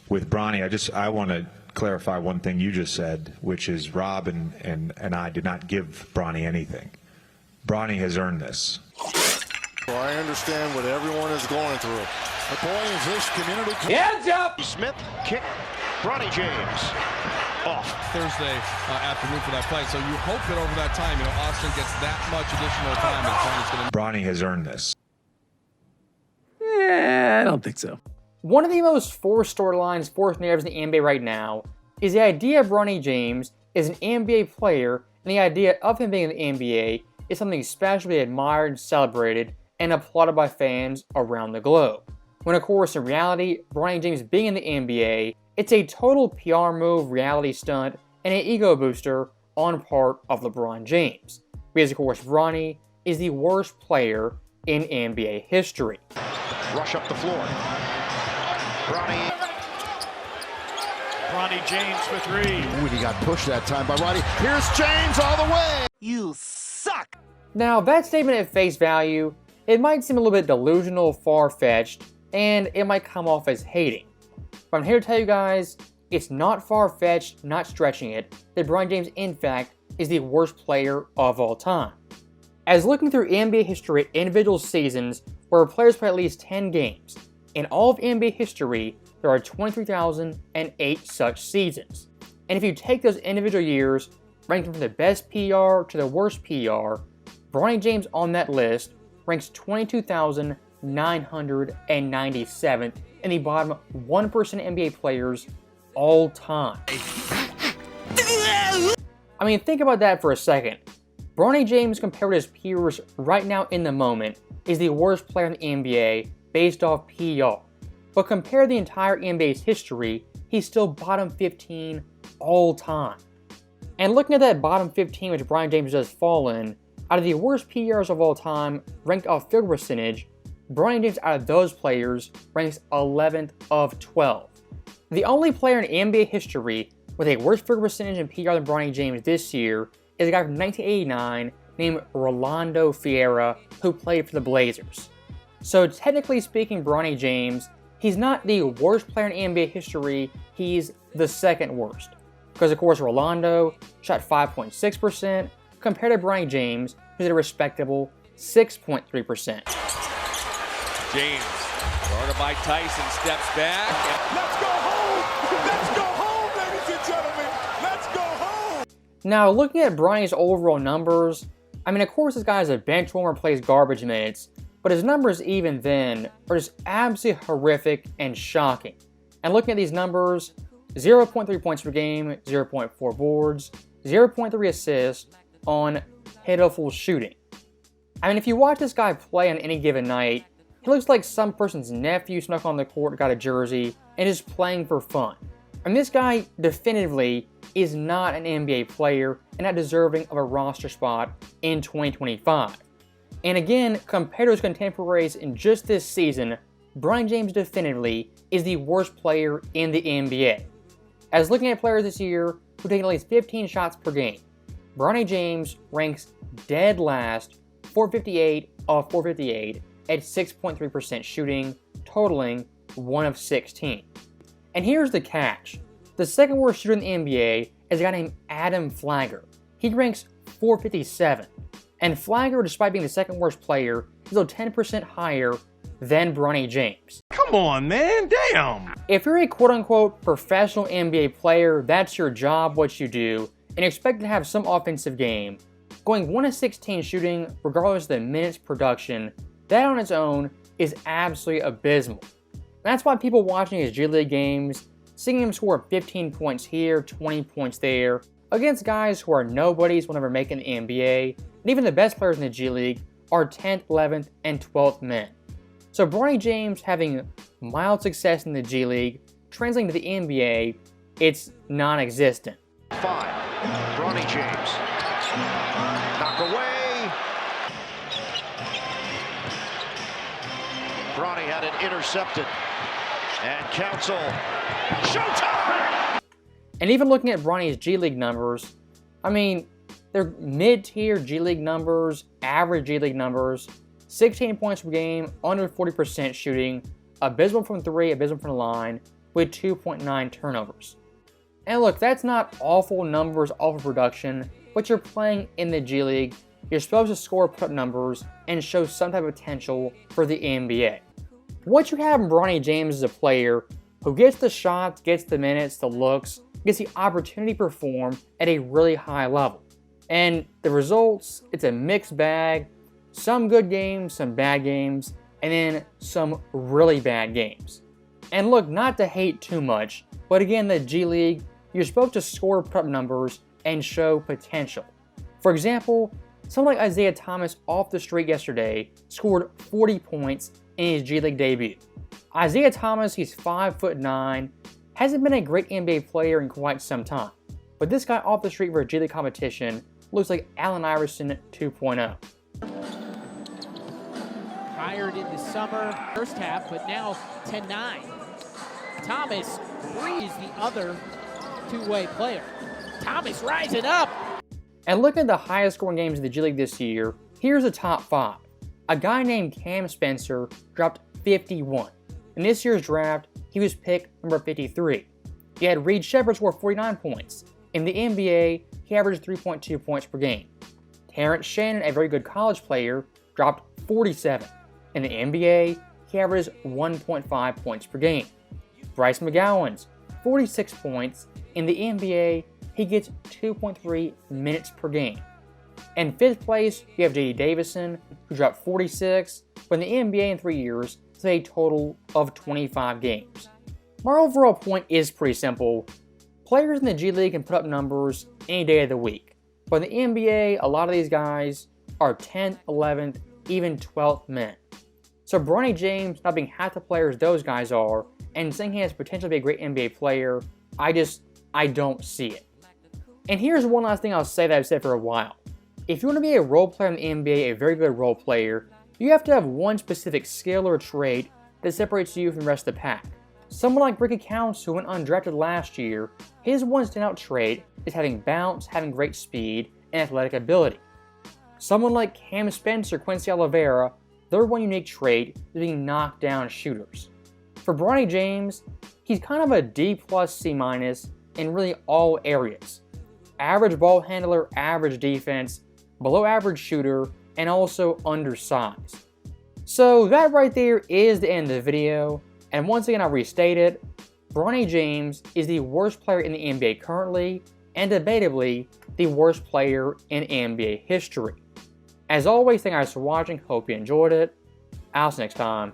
with Bronny, I want to clarify one thing you just said, which is Rob and I did not give Bronny anything. Bronny has earned this. Well, I understand what everyone is going through. But boy, is this community... Hands up! Smith, kick, Bronny James. Off. Thursday afternoon for that fight. So you hope that over that time, Austin gets that much additional time that Bronny has earned this. Yeah, I don't think so. One of the most forced storylines, forced narratives in the NBA right now is the idea of Bronny James is an NBA player, and the idea of him being in the NBA is something especially admired, celebrated, and applauded by fans around the globe. When of course in reality, Bronny James being in the NBA, it's a total PR move, reality stunt, and an ego booster on part of LeBron James. Because of course Bronny is the worst player in NBA history. Rush up the floor. Bronny James for three. Ooh, he got pushed that time by Roddy. Here's James all the way. You suck. Now that statement at face value, it might seem a little bit delusional, far-fetched, and it might come off as hating. But I'm here to tell you guys, it's not far-fetched, not stretching it, that Bronny James in fact is the worst player of all time. As looking through NBA history at individual seasons where players play at least 10 games, in all of NBA history, there are 23,008 such seasons. And if you take those individual years, ranking from the best PR to the worst PR, Bronny James on that list ranks 22,997th in the bottom 1% NBA players all time. I mean, think about that for a second. Bronny James, compared to his peers right now in the moment, is the worst player in the NBA based off PR. But compared to the entire NBA's history, he's still bottom 15 all time. And looking at that bottom 15 which Bronny James does fall in, out of the worst PRs of all time, ranked off field percentage, Bronny James out of those players ranks 11th of 12. The only player in NBA history with a worse field percentage and PR than Bronny James this year is a guy from 1989 named Rolando Fiera, who played for the Blazers. So technically speaking, Bronny James, he's not the worst player in NBA history, he's the second worst. Because of course Rolando shot 5.6%, compared to Bronny James, who's at a respectable 6.3%. James, guarded by Tyson, steps back. Let's go home! Let's go home, ladies and gentlemen! Let's go home! Now, looking at Bronny's overall numbers, I mean, of course this guy is a bench warmer, plays garbage minutes, but his numbers even then are just absolutely horrific and shocking. And looking at these numbers, 0.3 points per game, 0.4 boards, 0.3 assists on pitiful shooting. I mean, if you watch this guy play on any given night, he looks like some person's nephew snuck on the court, got a jersey, and is playing for fun. I mean, this guy definitively is not an NBA player and not deserving of a roster spot in 2025. And again, compared to his contemporaries in just this season, Bronny James definitively is the worst player in the NBA. As looking at players this year who take at least 15 shots per game, Bronny James ranks dead last, 458 of 458 at 6.3% shooting, totaling 1 of 16. And here's the catch. The second worst shooter in the NBA is a guy named Adam Flagger. He ranks 457. And Flagger, despite being the second worst player, is still 10% higher than Bronny James. Come on, man, damn! If you're a quote-unquote professional NBA player, that's your job, what you do, and expect to have some offensive game, going 1 of 16 shooting, regardless of the minutes production, that on its own is absolutely abysmal. That's why people watching his G League games, seeing him score 15 points here, 20 points there, against guys who are nobodies will never make in the NBA, and even the best players in the G League are 10th, 11th, and 12th men. So Bronny James having mild success in the G League, translating to the NBA, it's non-existent. 5. Bronny James. Knock away. Bronny had it intercepted. And Council. Showtime! And even looking at Bronny's G League numbers, I mean, they're mid-tier G League numbers, average G League numbers, 16 points per game, under 40% shooting, abysmal from 3, abysmal from the line, with 2.9 turnovers. And look, that's not awful numbers, awful production, but you're playing in the G League. You're supposed to score, put up numbers, and show some type of potential for the NBA. What you have in Bronny James is a player who gets the shots, gets the minutes, the looks, gets the opportunity to perform at a really high level. And the results, it's a mixed bag. Some good games, some bad games, and then some really bad games. And look, not to hate too much, but again, the G League, you're supposed to score, put up numbers, and show potential. For example, someone like Isaiah Thomas off the street yesterday scored 40 points in his G League debut. Isaiah Thomas, he's 5'9", hasn't been a great NBA player in quite some time. But this guy off the street for a G League competition looks like Allen Iverson 2.0. Hired in the summer, first half, but now 10-9. Thomas is the other two-way player. Thomas rising up. And looking at the highest scoring games in the G League this year, here's the top 5. A guy named Cam Spencer dropped 51. In this year's draft, he was picked number 53. You had Reed Shepard score 49 points. In the NBA, he averaged 3.2 points per game. Terrence Shannon, a very good college player, dropped 47. In the NBA, he averaged 1.5 points per game. Bryce McGowan's 46 points. In the NBA, he gets 2.3 minutes per game. In 5th place, you have J.D. Davison, who dropped 46, but in the NBA in 3 years, it's a total of 25 games. My overall point is pretty simple. Players in the G League can put up numbers any day of the week, but in the NBA, a lot of these guys are 10th, 11th, even 12th men. So Bronny James not being half the players those guys are, and saying he has potential to be a great NBA player, I don't see it. And here's one last thing I'll say that I've said for a while. If you want to be a role player in the NBA, a very good role player, you have to have one specific skill or trait that separates you from the rest of the pack. Someone like Ricky Counts, who went undrafted last year, his one standout trait is having bounce, having great speed, and athletic ability. Someone like Cam Spencer, Quincy Oliveira, their one unique trait is being knocked down shooters. For Bronny James, he's kind of a D+, C- in really all areas. Average ball handler, average defense, below average shooter, and also undersized. So that right there is the end of the video, and once again I'll restate it, Bronny James is the worst player in the NBA currently, and debatably the worst player in NBA history. As always, thank you guys for watching, hope you enjoyed it. I'll see you next time.